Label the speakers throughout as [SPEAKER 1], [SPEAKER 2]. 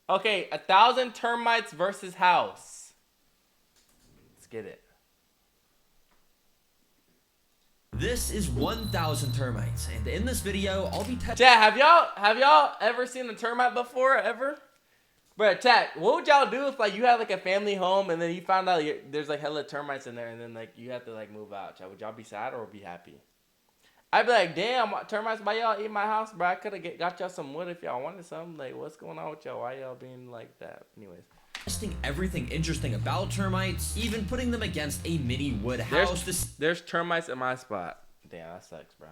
[SPEAKER 1] Okay, 1,000 termites versus house. Let's get it.
[SPEAKER 2] This is 1,000 termites, and in this video, I'll be testing.
[SPEAKER 1] Chat, have y'all ever seen a termite before? Ever? Bro, chat, what would y'all do if like you had like a family home and then you found out there's like hella termites in there and then like you have to like move out? Chat, would y'all be sad or be happy? I'd be like, damn, termites by y'all eat my house, bro. I could have got y'all some wood if y'all wanted some. Like, what's going on with y'all? Why y'all being like that? Anyways.
[SPEAKER 2] Testing everything interesting about termites, even putting them against a mini wood house.
[SPEAKER 1] There's termites in my spot. Damn, that sucks, bro.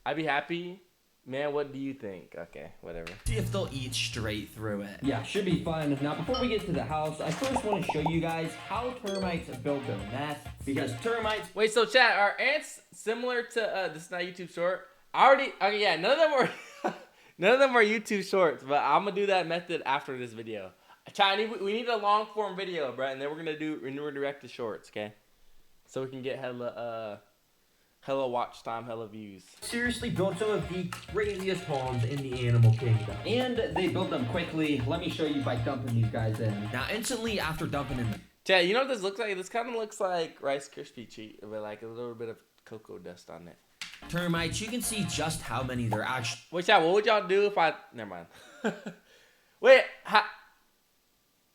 [SPEAKER 1] I'd be happy. Man, what do you think? Okay, whatever.
[SPEAKER 2] See if they'll eat straight through it.
[SPEAKER 3] Yeah, should be fun. Now, before we get to the house, I first want to show you guys how termites build their nest. Because termites...
[SPEAKER 1] Wait, so chat, are ants similar to, this is not YouTube short? Okay, yeah, none of them are, none of them are YouTube shorts, but I'm gonna do that method after this video. Chat, we need a long form video, bro, and then we're gonna redirect the shorts, okay? So we can get hella watch time, hella views.
[SPEAKER 3] Seriously built some of the craziest homes in the animal kingdom. And they built them quickly. Let me show you by dumping these guys in.
[SPEAKER 2] Now, instantly after dumping in the...
[SPEAKER 1] Chat, you know what this looks like? This kind of looks like Rice Krispie treat, but like a little bit of cocoa dust on it.
[SPEAKER 2] Termites, you can see just how many there actually...
[SPEAKER 1] Wait, chat, what would y'all do if I... Never mind. Wait,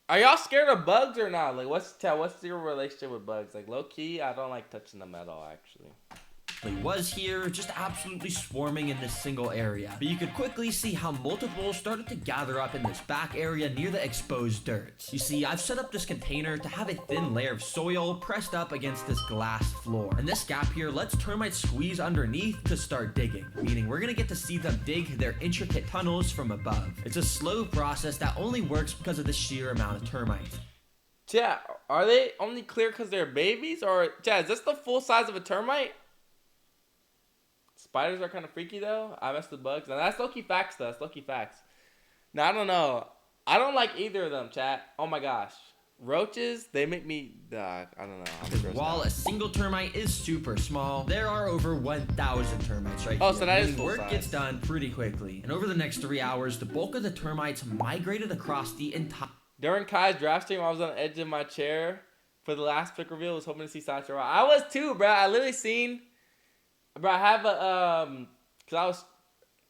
[SPEAKER 1] are y'all scared of bugs or not? Like, what's your relationship with bugs? Like, low-key, I don't like touching them at all, actually.
[SPEAKER 2] was here, just absolutely swarming in this single area. But you could quickly see how multiple started to gather up in this back area near the exposed dirt. You see, I've set up this container to have a thin layer of soil pressed up against this glass floor. And this gap here lets termites squeeze underneath to start digging, meaning we're gonna get to see them dig their intricate tunnels from above. It's a slow process that only works because of the sheer amount of termites.
[SPEAKER 1] Chat, are they only clear because they're babies? Or, chat, is this the full size of a termite? Spiders are kind of freaky, though. I mess with bugs. Now, that's low-key facts, though. That's low-key facts. Now, I don't know. I don't like either of them, chat. Oh, my gosh. Roaches, they make me... I don't know.
[SPEAKER 2] While a single termite is super small, there are over 1,000 termites right here.
[SPEAKER 1] Oh, so that is full
[SPEAKER 2] work
[SPEAKER 1] size.
[SPEAKER 2] gets done pretty quickly. And over the next 3 hours, the bulk of the termites migrated across the entire...
[SPEAKER 1] During Kai's draft stream, I was on the edge of my chair for the last pick reveal. I was hoping to see Sideshowra. I was, too, bro. I literally seen... Bro, I have a, because I was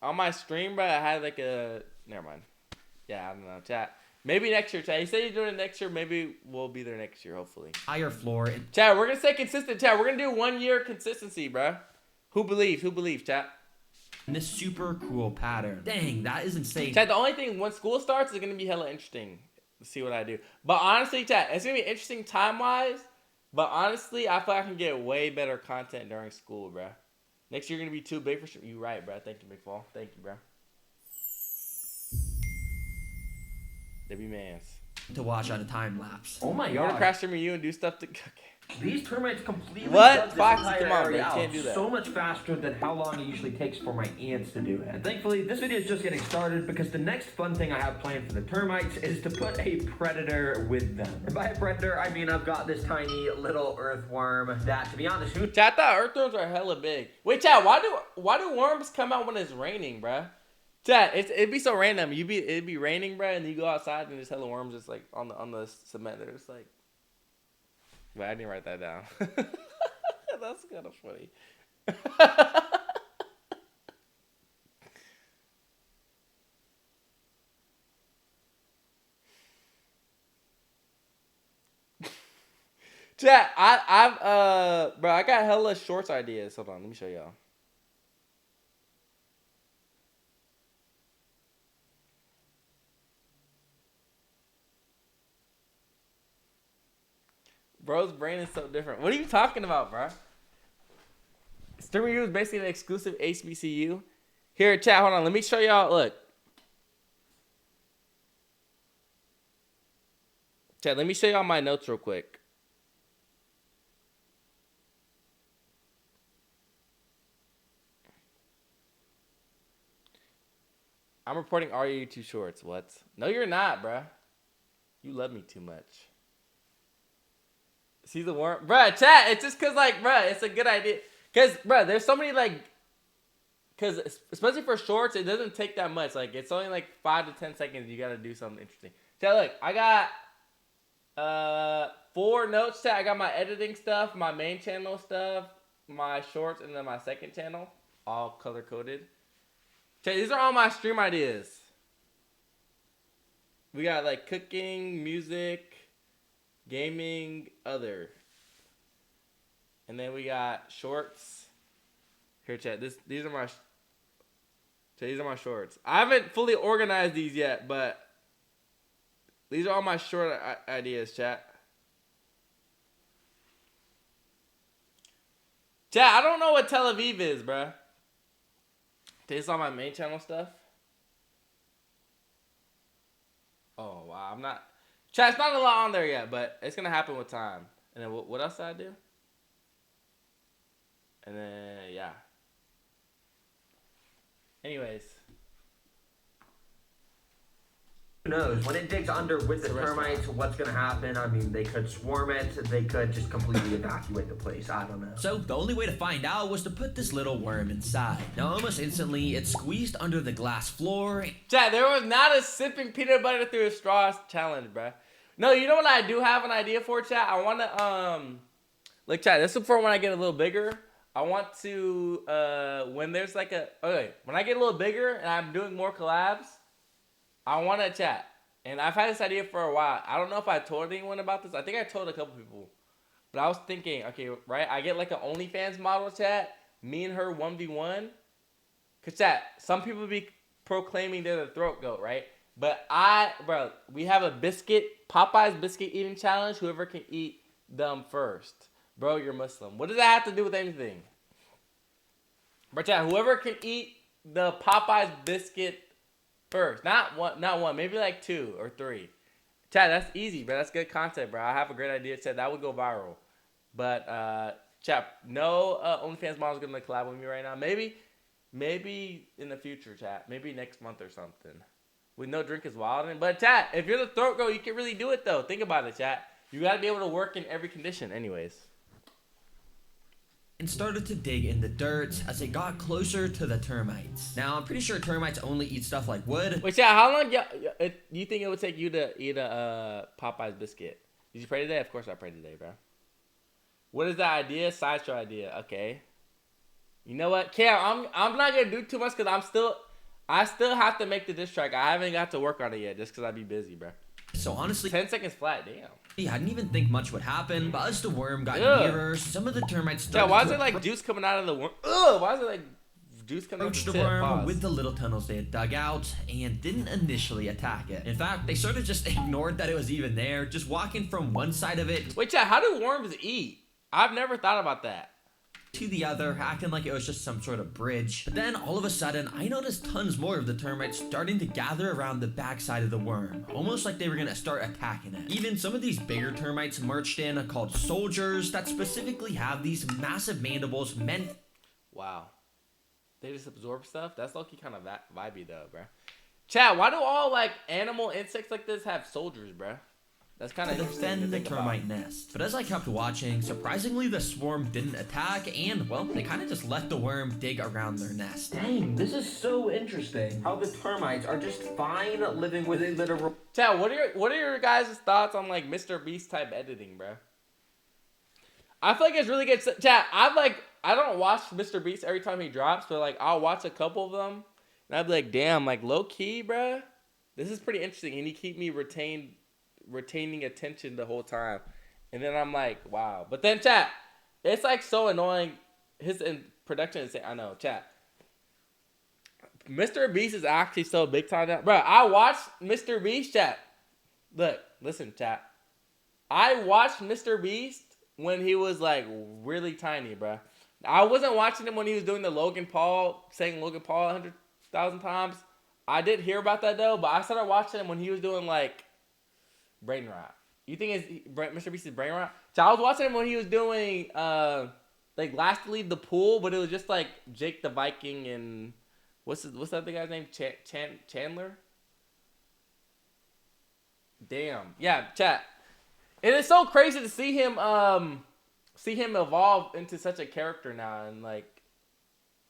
[SPEAKER 1] on my stream, bro, I had like a, never mind. Yeah, I don't know, chat. Maybe next year, chat. You say you're doing it next year, maybe we'll be there next year, hopefully.
[SPEAKER 2] Higher floor.
[SPEAKER 1] Chat, we're going to stay consistent, chat. We're going to do 1 year consistency, bro. Who believes, chat?
[SPEAKER 2] In this super cool pattern. Dang, that is insane.
[SPEAKER 1] Chat, the only thing, when school starts, is going to be hella interesting to see what I do. But honestly, chat, it's going to be interesting time-wise, but honestly, I feel like I can get way better content during school, bro. Next year, you're going to be too big for sure. You right, bro. Thank you, McFall. Thank you, bro. They be mans.
[SPEAKER 2] To watch on a time lapse.
[SPEAKER 3] Oh my
[SPEAKER 1] You want to
[SPEAKER 3] god.
[SPEAKER 1] crash stream you and do stuff to... Okay.
[SPEAKER 3] These termites completely
[SPEAKER 1] What?
[SPEAKER 3] dug this
[SPEAKER 1] Fox,
[SPEAKER 3] entire
[SPEAKER 1] come on,
[SPEAKER 3] area
[SPEAKER 1] bro. You
[SPEAKER 3] out
[SPEAKER 1] can't do that.
[SPEAKER 3] so much faster than how long it usually takes for my ants to do it. And thankfully, this video is just getting started because the next fun thing I have planned for the termites is to put a predator with them. And by a predator, I mean I've got this tiny little earthworm that, to be honest, who...
[SPEAKER 1] Chat, I thought earthworms are hella big. Wait, chat, why do worms come out when it's raining, bruh? Chat, it'd be so random. It'd be raining, bruh, and you go outside and there's hella worms just like on the cement. They're just like... But I didn't write that down. That's kind of funny. Chat, bro, I got hella shorts ideas. Hold on, let me show y'all. Bro's brain is so different. What are you talking about, bro? Streaming U is basically an exclusive HBCU. Here, chat, hold on. Let me show y'all. Look. Chat, let me show y'all my notes real quick. I'm reporting RU2 shorts. What? No, you're not, bruh. You love me too much. See the worm? Bruh, chat, it's just because, like, bruh, it's a good idea. Because, bruh, there's so many, like, because especially for shorts, it doesn't take that much. Like, it's only like 5 to 10 seconds. You got to do something interesting. Chat, look, I got 4 notes. Chat, I got my editing stuff, my main channel stuff, my shorts, and then my second channel, all color coded. Chat, these are all my stream ideas. We got like cooking, music, gaming, other. And then we got shorts. Here, chat. These are my shorts. I haven't fully organized these yet, but these are all my short ideas, chat. Chat, I don't know what Tel Aviv is, bruh. This is all my main channel stuff. Oh, wow. I'm not... Chat, it's not a lot on there yet, but it's going to happen with time. And then what else did I do? And then, yeah. Anyways.
[SPEAKER 3] Who knows? When it digs under with the termites, what's going to happen? I mean, they could swarm it. They could just completely evacuate the place. I don't know.
[SPEAKER 2] So the only way to find out was to put this little worm inside. Now almost instantly, it squeezed under the glass floor.
[SPEAKER 1] Chat, there was not a sipping peanut butter through a straw challenge, bruh. No, you know what I do have an idea for, chat? I want to, like, chat, this is for when I get a little bigger. I want to, when there's like when I get a little bigger and I'm doing more collabs, I want to chat. And I've had this idea for a while. I don't know if I told anyone about this. I think I told a couple people. But I was thinking, okay, right? I get like an OnlyFans model, chat. Me and her 1v1. Because, chat, some people be proclaiming they're the throat goat, right? But bro, we have a Popeyes biscuit eating challenge. Whoever can eat them first. Bro, you're Muslim. What does that have to do with anything? But chat, whoever can eat the Popeyes biscuit first. Not one, maybe like 2 or 3. Chat, that's easy, bro. That's good content, bro. I have a great idea. Chat, that would go viral. But, chat, no OnlyFans model is going to collab with me right now. Maybe in the future, chat. Maybe next month or something. With no drink is wild. But, chat, if you're the throat goat, you can really do it, though. Think about it, chat. You got to be able to work in every condition anyways.
[SPEAKER 2] And started to dig in the dirt as it got closer to the termites. Now, I'm pretty sure termites only eat stuff like wood.
[SPEAKER 1] Wait, chat, how long do you think it would take you to eat a Popeyes biscuit? Did you pray today? Of course I prayed today, bro. What is the idea? Sideshow idea. Okay. You know what? Cam, I'm not going to do too much because I still have to make the diss track. I haven't got to work on it yet just because I'd be busy, bro.
[SPEAKER 2] So honestly,
[SPEAKER 1] 10 seconds flat, damn.
[SPEAKER 2] I didn't even think much would happen, but as the worm got nearer, some of the termites started
[SPEAKER 1] why is there like juice coming out of the worm? Ugh, why is there like juice coming out of the
[SPEAKER 2] worm
[SPEAKER 1] Pause.
[SPEAKER 2] with the little tunnels they had dug out and didn't initially attack it. In fact, they sort of just ignored that it was even there, just walking from one side of it.
[SPEAKER 1] Wait, chat, how do worms eat? I've never thought about that.
[SPEAKER 2] To the other, acting like it was just some sort of bridge. But then all of a sudden, I noticed tons more of the termites starting to gather around the backside of the worm, almost like they were gonna start attacking it. Even some of these bigger termites marched in called soldiers that specifically have these massive mandibles meant...
[SPEAKER 1] Wow. They just absorb stuff? That's low-key kind of vibey though, bruh. Chat, why do all like animal insects like this have soldiers, bruh? That's kind of
[SPEAKER 2] defend the termite nest. But as I kept watching, surprisingly the swarm didn't attack and, well, they kind of just let the worm dig around their nest.
[SPEAKER 3] Dang, this is so interesting. How the termites are just fine living with a literal...
[SPEAKER 1] Chat, what are your guys' thoughts on like Mr. Beast type editing, bro? I feel like it's really good. Chat, I don't watch Mr. Beast every time he drops, but like I'll watch a couple of them and I'd be like, damn, like low key, bro. This is pretty interesting and he keep me retaining attention the whole time. And then I'm like, wow. But then chat, it's like so annoying. His production is, I know, chat. Mr. Beast is actually so big time now. Bro, I watched Mr. Beast, chat. Look, listen, chat. I watched Mr. Beast when he was like really tiny, bro. I wasn't watching him when he was doing the Logan Paul, saying Logan Paul 100,000 times. I did hear about that though, but I started watching him when he was doing like brain rot. You think Mr. Beast is brain rot? So I was watching him when he was doing like last to leave the pool, but it was just like Jake the Viking and what's that other guy's name? Chandler? Damn. Yeah, chat. It is so crazy to see him evolve into such a character now, and like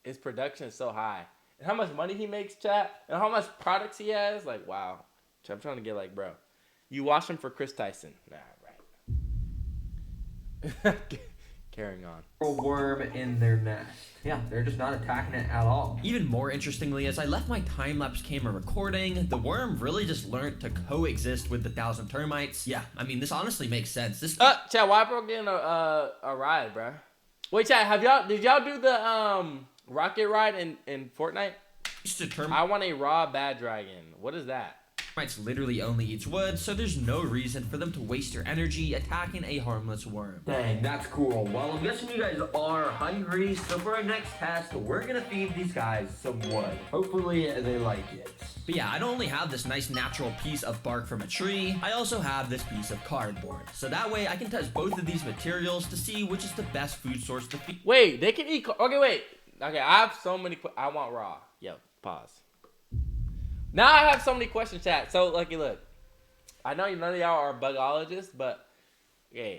[SPEAKER 1] his production is so high. And how much money he makes, chat, and how much products he has, like, wow. Chat, I'm trying to get like, bro, you watch him for Chris Tyson. Nah, right. Carrying on.
[SPEAKER 3] Worm in their nest. Yeah, they're just not attacking it at all.
[SPEAKER 2] Even more interestingly, as I left my time-lapse camera recording, the worm really just learned to coexist with the 1,000 termites. Yeah, I mean, this honestly makes sense. This
[SPEAKER 1] Chad, why bro getting a ride, bro? Wait, Chad, did y'all do the rocket ride in Fortnite? I want a raw bad dragon. What is that?
[SPEAKER 2] Termites literally only eats wood, so there's no reason for them to waste your energy attacking a harmless worm.
[SPEAKER 3] Dang, that's cool. Well, I'm guessing you guys are hungry, so for our next test, we're gonna feed these guys some wood. Hopefully, they like it.
[SPEAKER 2] But yeah, I don't only have this nice natural piece of bark from a tree, I also have this piece of cardboard. So that way, I can test both of these materials to see which is the best food source to feed.
[SPEAKER 1] Wait, they can eat... Okay, wait. Okay, I have so many... I want raw. Yo, pause. Now I have so many questions, chat. So, look, I know none of y'all are bugologists, but yeah,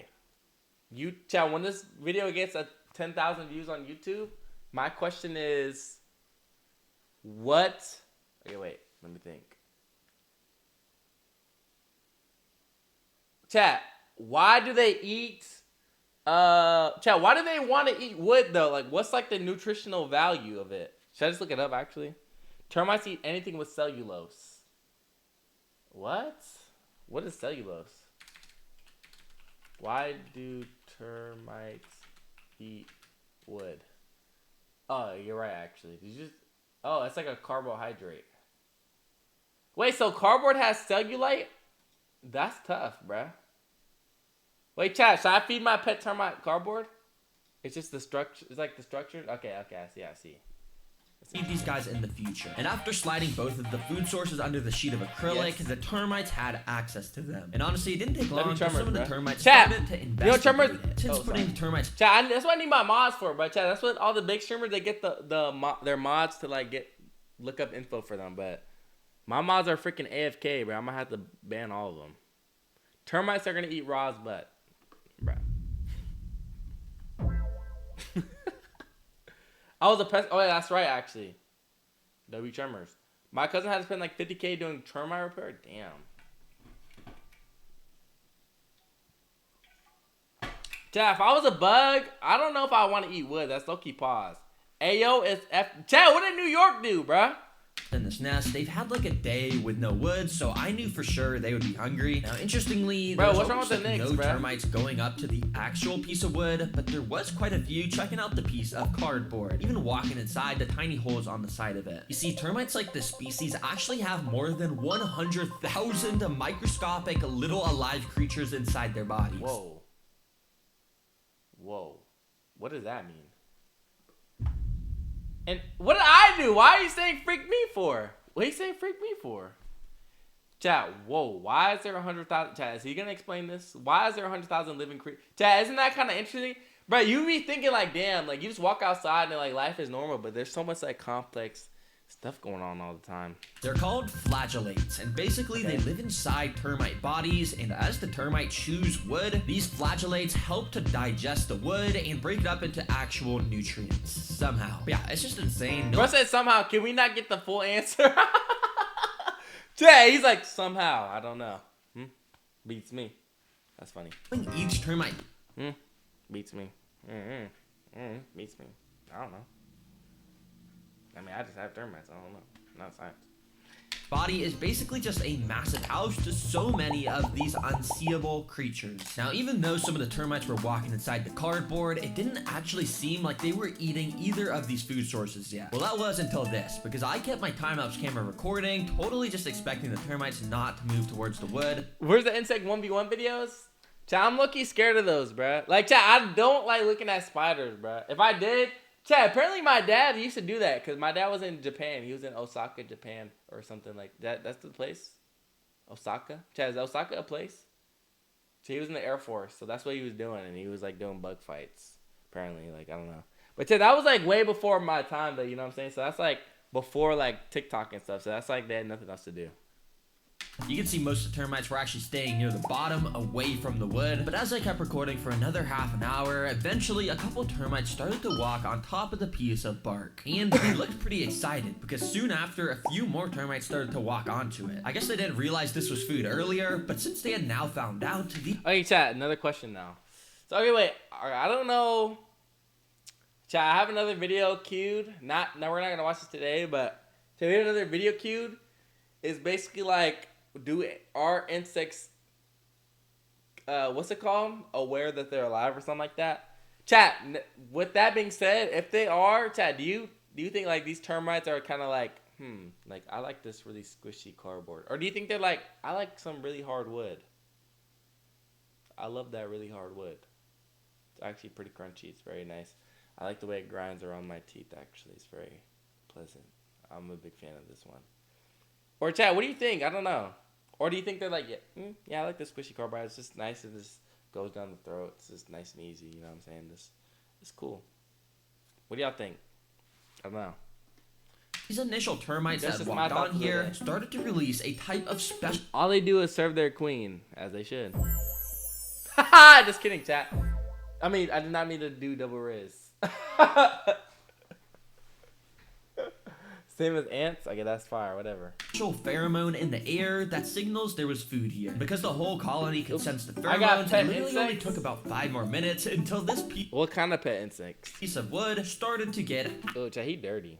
[SPEAKER 1] chat, when this video gets 10,000 views on YouTube, my question is, what? Okay, wait, let me think. Chat, why do they eat? Chat, why do they want to eat wood though? Like, what's like the nutritional value of it? Should I just look it up actually? Termites eat anything with cellulose. What? What is cellulose? Why do termites eat wood? Oh, you're right, actually. Did you just... Oh, it's like a carbohydrate. Wait, so cardboard has cellulite? That's tough, bruh. Wait, chat, should I feed my pet termite cardboard? It's just the structure. It's like the structure. Okay, I see.
[SPEAKER 2] Feed these guys in the future. And after sliding both of the food sources under the sheet of acrylic, the termites had access to them. And honestly, it didn't take long for some of the termites started to investigate it. Since putting termites...
[SPEAKER 1] Chat, that's what I need my mods for, but chat, that's what all the big streamers, they get their mods to like look up info for them, but my mods are freaking AFK, bro. I'm gonna have to ban all of them. Termites are gonna eat Raw's butt, bro. I was a pest. Oh, yeah, that's right, actually. W Tremors. My cousin had to spend like 50K doing termite repair. Damn. Chad, if I was a bug, I don't know if I want to eat wood. That's low-key pause. Ayo, it's F. Chad, what did New York do, bruh?
[SPEAKER 2] In this nest, they've had like a day with no wood, so I knew for sure they would be hungry. Now, interestingly,
[SPEAKER 1] bro, what's wrong with the Knicks,
[SPEAKER 2] no termites going up to the actual piece of wood, but there was quite a few checking out the piece of cardboard, even walking inside the tiny holes on the side of it. You see, termites like this species actually have more than 100,000 microscopic little alive creatures inside their bodies.
[SPEAKER 1] Whoa. What does that mean? And what did I do? Why are you saying freak me for? What are you saying freak me for? Chat, whoa. Why is there 100,000? Chat, is he going to explain this? Why is there 100,000 living creatures? Chat, isn't that kind of interesting? Bro, you be thinking like, damn, like you just walk outside and like life is normal, but there's so much like complex stuff going on all the time.
[SPEAKER 2] They're called flagellates, and basically they live inside termite bodies, and as the termite chews wood, these flagellates help to digest the wood and break it up into actual nutrients somehow. But yeah, it's just insane.
[SPEAKER 1] Bro said somehow. Can we not get the full answer? Yeah, he's like, somehow. I don't know. Beats me. That's funny.
[SPEAKER 2] Each termite
[SPEAKER 1] beats me. Beats me. I don't know. I mean, I just have termites. I don't know. Not science.
[SPEAKER 2] Body is basically just a massive house to so many of these unseeable creatures. Now, even though some of the termites were walking inside the cardboard, it didn't actually seem like they were eating either of these food sources yet. Well, that was until this, because I kept my time-lapse camera recording, totally just expecting the termites not to move towards the wood.
[SPEAKER 1] Where's the insect 1v1 videos? Chat, I'm low-key scared of those, bruh. Like, chat, I don't like looking at spiders, bruh. If I did... Chat, apparently my dad used to do that because my dad was in Japan. He was in Osaka, Japan or something like that. That's the place? Osaka? Chat, is Osaka a place? So he was in the Air Force, so that's what he was doing. And he was like doing bug fights, apparently. Like, I don't know. But chat, that was like way before my time though, you know what I'm saying? So that's like before like TikTok and stuff. So that's like they had nothing else to do.
[SPEAKER 2] You can see most of the termites were actually staying near the bottom, away from the wood. But as I kept recording for another half an hour, eventually a couple termites started to walk on top of the piece of bark. And they looked pretty excited, because soon after, a few more termites started to walk onto it. I guess they didn't realize this was food earlier, but since they had now found out,
[SPEAKER 1] Okay, chat, another question now. So, okay, wait, I don't know. Chat, I have another video queued. No, we're not going to watch this today, but we have another video queued. It's basically like, are insects, what's it called? Aware that they're alive or something like that? Chat, with that being said, if they are, chat, do you think like these termites are kind of like, like I like this really squishy cardboard? Or do you think they're like, I like some really hard wood? I love that really hard wood. It's actually pretty crunchy. It's very nice. I like the way it grinds around my teeth, actually. It's very pleasant. I'm a big fan of this one. Or chat, what do you think? I don't know. Or do you think they're like, yeah, I like this squishy cardboard. It's just nice. It just goes down the throat. It's just nice and easy. You know what I'm saying? It's cool. What do y'all think? I don't know.
[SPEAKER 2] These initial termites that walked on here started to release a type of special...
[SPEAKER 1] All they do is serve their queen, as they should. Haha, just kidding, chat. I mean, I did not mean to do double riz. Same as ants? Okay, that's fire, whatever.
[SPEAKER 2] Pheromone in the air that signals there was food here. Because the whole colony could sense the pheromones, it literally only took about 5 more minutes until this
[SPEAKER 1] What kind of pet insects?
[SPEAKER 2] piece of wood started to get...
[SPEAKER 1] Oh, chat, he dirty.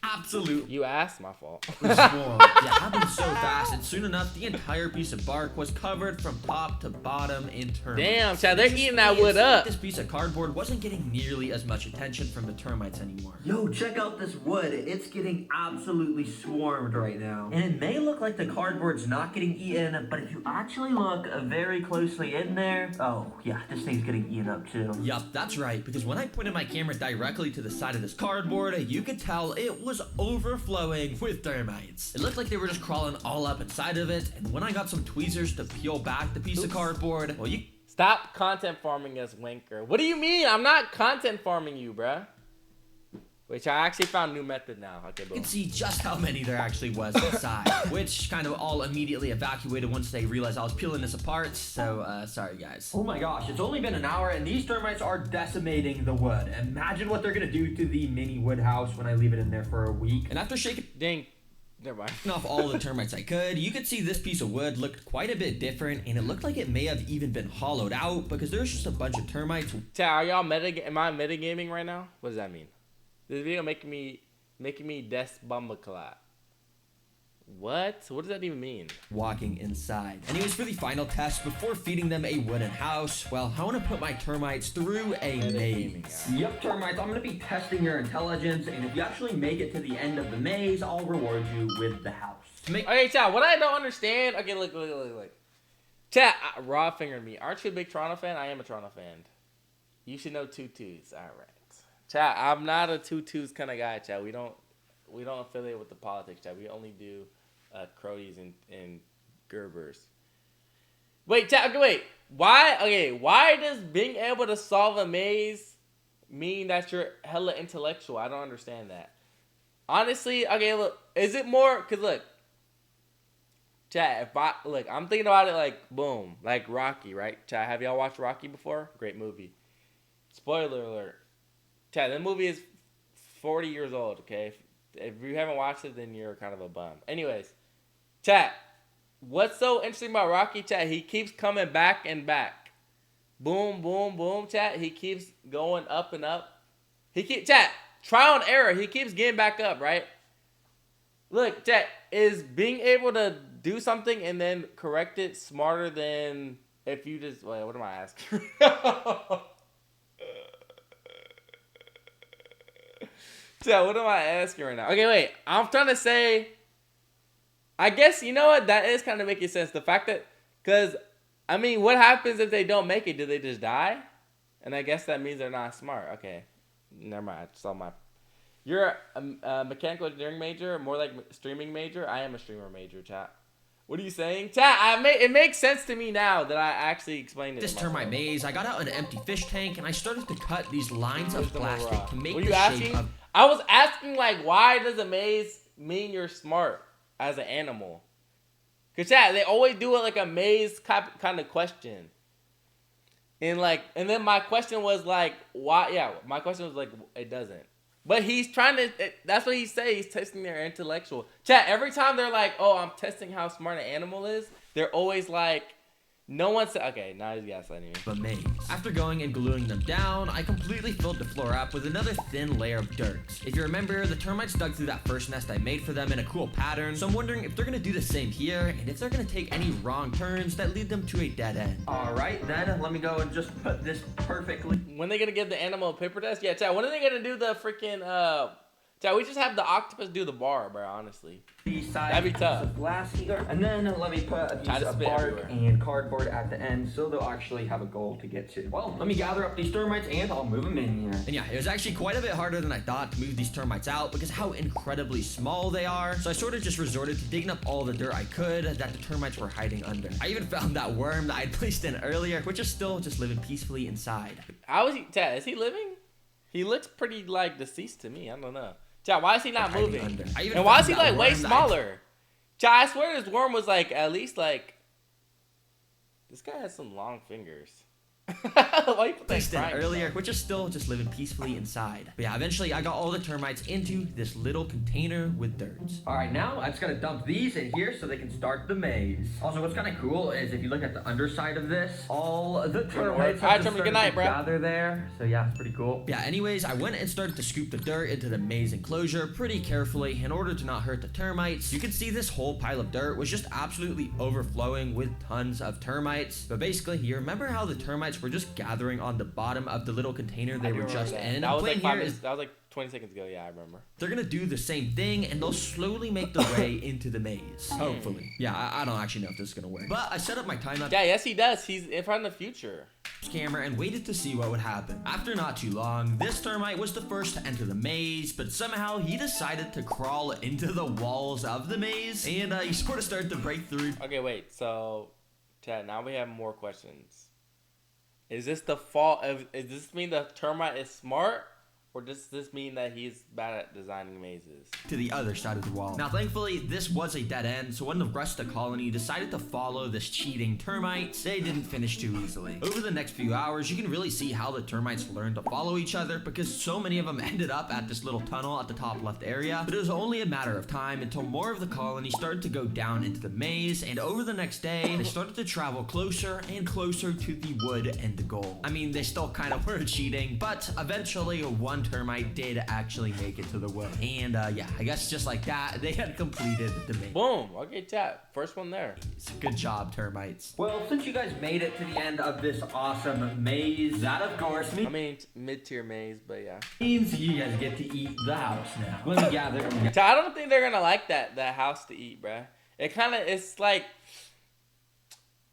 [SPEAKER 2] Absolute.
[SPEAKER 1] You asked, my fault.
[SPEAKER 2] Yeah, it happened so fast, and soon enough, the entire piece of bark was covered from top to bottom in termites.
[SPEAKER 1] Damn, Chad, they're eating that wood up.
[SPEAKER 2] This piece of cardboard wasn't getting nearly as much attention from the termites anymore.
[SPEAKER 3] Yo, check out this wood. It's getting absolutely swarmed right now. And it may look like the cardboard's not getting eaten, but if you actually look very closely in there, oh, yeah, this thing's getting eaten up too.
[SPEAKER 2] Yup, that's right, because when I pointed my camera directly to the side of this cardboard, you could tell it was overflowing with termites. It looked like they were just crawling all up inside of it, and when I got some tweezers to peel back the piece of cardboard, well, you...
[SPEAKER 1] Stop content farming us, wanker. What do you mean? I'm not content farming you, bruh. Which I actually found a new method now. Okay, boom.
[SPEAKER 2] You can see just how many there actually was inside, which kind of all immediately evacuated once they realized I was peeling this apart, so sorry guys.
[SPEAKER 3] Oh my gosh, it's only been an hour and these termites are decimating the wood. Imagine what they're gonna do to the mini wood house when I leave it in there for a week.
[SPEAKER 2] And after shaking
[SPEAKER 1] never mind.
[SPEAKER 2] off all the termites I could, you could see this piece of wood looked quite a bit different, and it looked like it may have even been hollowed out because there's just a bunch of termites.
[SPEAKER 1] Chad, are y'all am I metagaming right now? What does that mean? This video making me des bombaclat. What? What does that even mean?
[SPEAKER 2] Walking inside. Anyways, for the final test, before feeding them a wooden house, well, I want to put my termites through a maze.
[SPEAKER 3] Yep, termites, I'm going to be testing your intelligence, and if you actually make it to the end of the maze, I'll reward you with the house.
[SPEAKER 1] Okay, Chad, what I don't understand... Okay, look. Chad, Raw fingered me. Aren't you a big Toronto fan? I am a Toronto fan. You should know tutus. All right. Chad, I'm not a tutus kind of guy, Chad. We don't affiliate with the politics, Chad. We only do Crodies and Gerbers. Wait, Chad, okay, wait. Why does being able to solve a maze mean that you're hella intellectual? I don't understand that. Honestly, okay, look, is it more, because look, Chad, I'm thinking about it like, boom, like Rocky, right? Chad, have y'all watched Rocky before? Great movie. Spoiler alert. Chad, that movie is 40 years old, okay? If you haven't watched it, then you're kind of a bum. Anyways, Chad, what's so interesting about Rocky, Chad? He keeps coming back and back. Boom, boom, boom, Chad. He keeps going up and up. Chad, trial and error. He keeps getting back up, right? Look, Chad, is being able to do something and then correct it smarter than if you just... Wait, what am I asking? Chad, what am I asking right now? Okay, wait. I'm trying to say... I guess, you know what? That is kind of making sense. The fact that... Because, I mean, what happens if they don't make it? Do they just die? And I guess that means they're not smart. Okay. Never mind. I saw my... You're a mechanical engineering major, more like streaming major. I am a streamer major, chat. What are you saying? Chat, it makes sense to me now that I actually explained it.
[SPEAKER 2] This termite maze, I got out an empty fish tank and I started to cut these lines of plastic to make the shape of...
[SPEAKER 1] I was asking, like, why does a maze mean you're smart as an animal? Cause chat, they always do it like a maze kind of question. And then my question was like, why? Yeah, my question was like, it doesn't. But he's trying to. That's what he say. He's testing their intellectual. Chat. Every time they're like, oh, I'm testing how smart an animal is. They're always like, no one said. Okay, now he's gaslighting me.
[SPEAKER 2] The maze. After going and gluing them down, I completely filled the floor up with another thin layer of dirt. If you remember, the termites dug through that first nest I made for them in a cool pattern, so I'm wondering if they're gonna do the same here, and if they're gonna take any wrong turns that lead them to a dead end.
[SPEAKER 3] Alright, then let me go and just put this perfectly.
[SPEAKER 1] When they gonna give the animal a paper test? Yeah, chat. When are they gonna do the freaking chat? We just have the octopus do the bar, bro. Honestly, that'd be tough.
[SPEAKER 3] Of glass here, and then let me put a piece of bark and cardboard at the end, so they'll actually have a goal to get to. Well, let me gather up these termites and I'll move them in here.
[SPEAKER 2] And yeah, it was actually quite a bit harder than I thought to move these termites out because of how incredibly small they are. So I sort of just resorted to digging up all the dirt I could that the termites were hiding under. I even found that worm that I had placed in earlier, which is still just living peacefully inside.
[SPEAKER 1] How is he? Chat, is he living? He looks pretty like deceased to me. I don't know. Chat, why is he not moving? And why is he like way smaller? Chat, I swear this worm was like at least like. This guy has some long fingers. Why you put
[SPEAKER 2] placed in earlier, which is still just living peacefully inside. But yeah, eventually I got all the termites into this little container with dirt.
[SPEAKER 3] Alright, now I'm just gonna dump these in here so they can start the maze. Also, what's kind of cool is if you look at the underside of this, all the termites have just started to gather there. So yeah, it's pretty cool.
[SPEAKER 2] Yeah, anyways, I went and started to scoop the dirt into the maze enclosure pretty carefully in order to not hurt the termites. You can see this whole pile of dirt was just absolutely overflowing with tons of termites. But basically, you remember how the termites were just gathering on the bottom of the little container they were just in?
[SPEAKER 1] That was like 5 minutes. That was like 20 seconds ago. Yeah, I remember.
[SPEAKER 2] They're gonna do the same thing, and they'll slowly make their way into the maze. Hopefully. Yeah, I don't actually know if this is gonna work. But I set up my time-lapse.
[SPEAKER 1] Yeah, yes he does. He's in front of the future.
[SPEAKER 2] Camera and waited to see what would happen. After not too long, this termite was the first to enter the maze, but somehow he decided to crawl into the walls of the maze, and he sort of started to break through.
[SPEAKER 1] Okay, wait. So, Chad, now we have more questions. Is this the fault of? Does this mean the termite is smart, or does this mean that he's bad at designing mazes?
[SPEAKER 2] To the other side of the wall. Now, thankfully, this was a dead end, so when the rest of the colony decided to follow this cheating termite, they didn't finish too easily. Over the next few hours, you can really see how the termites learned to follow each other because so many of them ended up at this little tunnel at the top left area. But it was only a matter of time until more of the colony started to go down into the maze, and over the next day, they started to travel closer and closer to the wood and the goal. I mean, they still kind of were cheating, but eventually one termite did actually make it to the wood. And yeah, I guess just like that, they had completed the maze.
[SPEAKER 1] Boom. Okay, chat. First one there.
[SPEAKER 2] Good job, termites.
[SPEAKER 3] Well, since you guys made it to the end of this awesome maze, that of course
[SPEAKER 1] means mid-tier maze, but yeah.
[SPEAKER 3] Means you guys get to eat the house now. Let me gather.
[SPEAKER 1] Chat, I don't think they're gonna like that house to eat, bruh. It's like.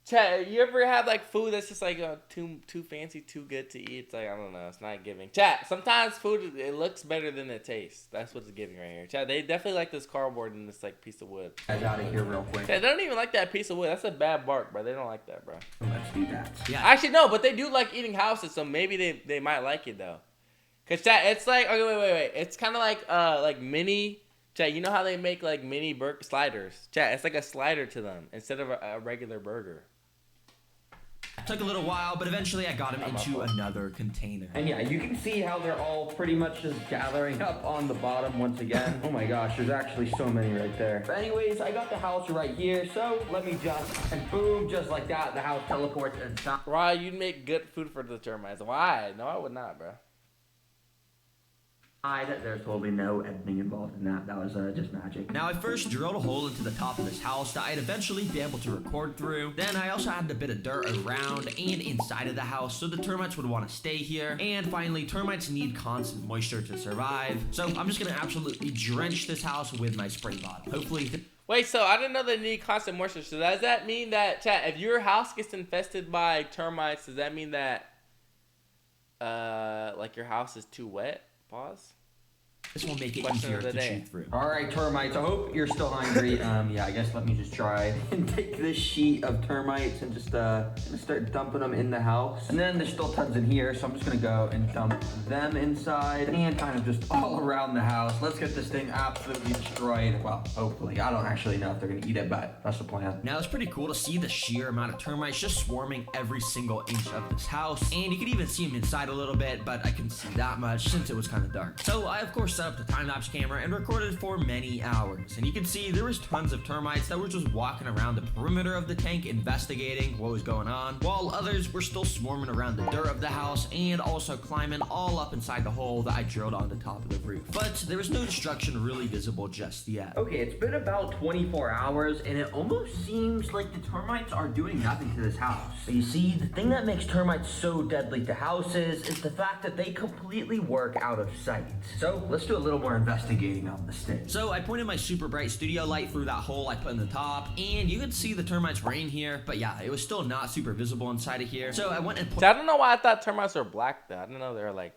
[SPEAKER 1] Chat, you ever have like food that's just like too fancy, too good to eat? It's like, I don't know, it's not giving. Chat, sometimes food, it looks better than it tastes. That's what's giving right here. Chat, they definitely like this cardboard and this like piece of wood.
[SPEAKER 3] Guys, out of here real quick.
[SPEAKER 1] Chat, they don't even like that piece of wood. That's a bad bark, bro. They don't like that, bro.
[SPEAKER 3] Let's do that.
[SPEAKER 2] Yeah.
[SPEAKER 1] Actually, no, but they do like eating houses, so maybe they might like it though. Cause chat, it's like, okay, wait. It's kind of like mini. Chat, you know how they make like mini burger sliders? Chat, it's like a slider to them instead of a regular burger.
[SPEAKER 2] Took a little while, but eventually I got him into another container.
[SPEAKER 3] And yeah, you can see how they're all pretty much just gathering up on the bottom once again. Oh my gosh, there's actually so many right there. But anyways, I got the house right here, so let me and boom, just like that, the house teleports inside.
[SPEAKER 1] Right, you'd make good food for the termites. Why? No, I would not, bro.
[SPEAKER 3] There's totally no editing involved in that. That was just magic.
[SPEAKER 2] Now, I first drilled a hole into the top of this house that I'd eventually be able to record through. Then I also added a bit of dirt around and inside of the house so the termites would want to stay here. And finally, termites need constant moisture to survive. So I'm just going to absolutely drench this house with my spray bottle. Hopefully...
[SPEAKER 1] Wait, so I didn't know they need constant moisture. So does that mean that, chat, if your house gets infested by termites, does that mean that, like your house is too wet? Pause.
[SPEAKER 2] This will make it
[SPEAKER 1] Question
[SPEAKER 2] easier
[SPEAKER 1] of the
[SPEAKER 2] to
[SPEAKER 1] day.
[SPEAKER 2] chew through.
[SPEAKER 3] All right, termites, I hope you're still hungry. Yeah, I guess let me just try and take this sheet of termites and just gonna start dumping them in the house. And then there's still tons in here, so I'm just gonna go and dump them inside and kind of just all around the house. Let's get this thing absolutely destroyed. Well, hopefully. I don't actually know if they're gonna eat it, but that's the plan.
[SPEAKER 2] Now, it's pretty cool to see the sheer amount of termites just swarming every single inch of this house. And you could even see them inside a little bit, but I couldn't see that much since it was kind of dark. So I, of course, set up the time-lapse camera and recorded for many hours. And you can see there was tons of termites that were just walking around the perimeter of the tank investigating what was going on, while others were still swarming around the dirt of the house and also climbing all up inside the hole that I drilled on the top of the roof. But there was no destruction really visible just yet.
[SPEAKER 3] Okay, it's been about 24 hours, and it almost seems like the termites are doing nothing to this house. You see, the thing that makes termites so deadly to houses is the fact that they completely work out of sight. So let's do a little more investigating on this thing.
[SPEAKER 2] So I pointed my super bright studio light through that hole I put in the top, and you could see the termites were in here, but yeah, it was still not super visible inside of here. So I went and
[SPEAKER 1] I don't know why I thought termites were black though. I didn't know they were like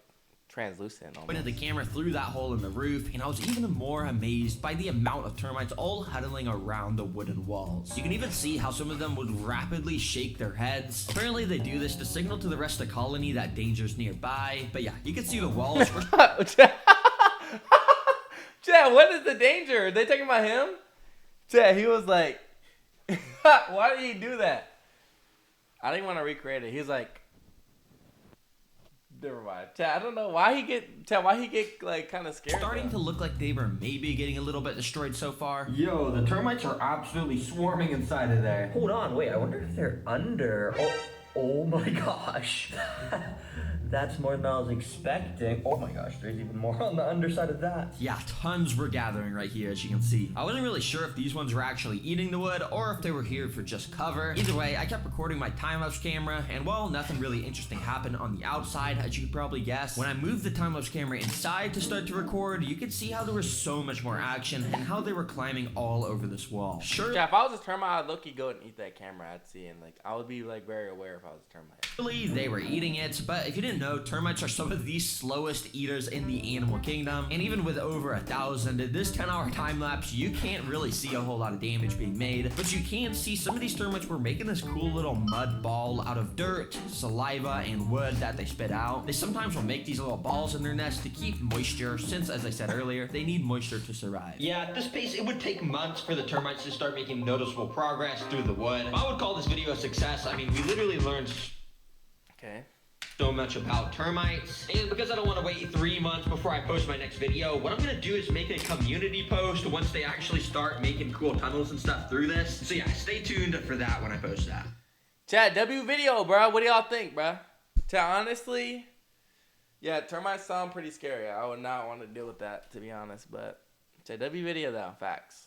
[SPEAKER 1] translucent almost.
[SPEAKER 2] pointed the camera through that hole in the roof, and I was even more amazed by the amount of termites all huddling around the wooden walls. You can even see how some of them would rapidly shake their heads. Apparently they do this to signal to the rest of the colony that danger's nearby, but yeah, you can see the walls were
[SPEAKER 1] Chad, what is the danger? Are they talking about him? Chad, he was like, why did he do that? I didn't want to recreate it. He's like, never mind. Chad, I don't know why he get like kind of scared.
[SPEAKER 2] starting to look like they were maybe getting a little bit destroyed so far.
[SPEAKER 3] Yo, the termites are absolutely swarming inside of there. Hold on, wait, I wonder if they're under. Oh my gosh. That's more than I was expecting. Oh my gosh, there's even more on the underside of that.
[SPEAKER 2] Yeah, tons were gathering right here, as you can see. I wasn't really sure if these ones were actually eating the wood or if they were here for just cover. Either way, I kept recording my time-lapse camera, and while nothing really interesting happened on the outside, as you could probably guess, when I moved the time-lapse camera inside to start to record, you could see how there was so much more action and how they were climbing all over this wall. Sure,
[SPEAKER 1] Chad, if I was a termite, I'd low-key go and eat that camera. I'd see, and like I would be like very aware if I was a termite.
[SPEAKER 2] Surely they were eating it, but if you didn't know, termites are some of the slowest eaters in the animal kingdom, and even with over 1,000 in this 10-hour time lapse, you can't really see a whole lot of damage being made, but you can see some of these termites were making this cool little mud ball out of dirt, saliva, and wood that they spit out. They sometimes will make these little balls in their nest to keep moisture, since, as I said earlier, they need moisture to survive. Yeah, at this pace, it would take months for the termites to start making noticeable progress through the wood. I would call this video a success. I mean, we literally learned
[SPEAKER 1] Okay.
[SPEAKER 2] so much about termites, and because I don't want to wait 3 months before I post my next video, what I'm gonna do is make a community post once they actually start making cool tunnels and stuff through this. So yeah, stay tuned for that when I post that.
[SPEAKER 1] Chad, W video, bro. What do y'all think, bro? Chad, honestly, yeah, termites sound pretty scary. I would not want to deal with that, to be honest. But Chad, W video though, facts.